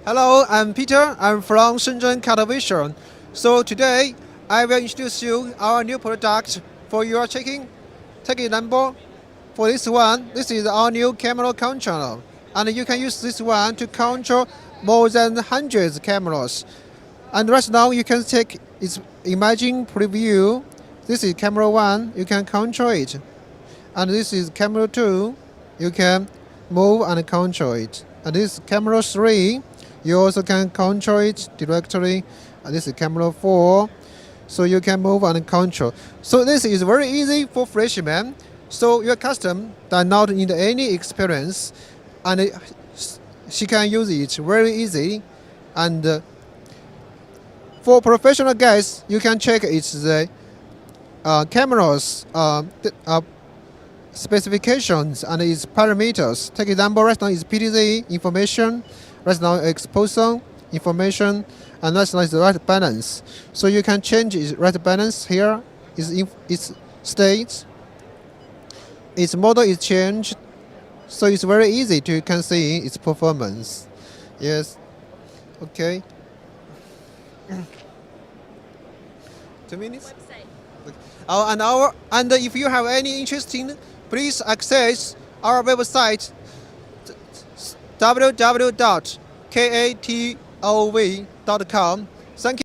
Hello, I'm Peter. I'm from Shenzhen KATO Vision. So today I will introduce you our new product for your checking. Take a number. For this one, this is our new camera controller, and you can use this one to control more than hundreds of cameras. And right now you can take its imaging preview. This is camera 1, you can control it. And this is camera 2, you can move and control it. And this is camera 3, you also can control it directly. And this is camera 4, so you can move and control. So this is very easy for freshman. So your customer does not need any experience, and she can use it very easy. And for professional guys, you can check its the cameras specifications and its parameters. Take example, right now is PTZ information, right now exposure information, and right now is the right balance. So you can change its right balance here. Its state, its model is changed, so it's very easy to can see its performance. Yes, okay. 2 minutes. And if you have any interesting, please access our website www.katov.com. Thank you.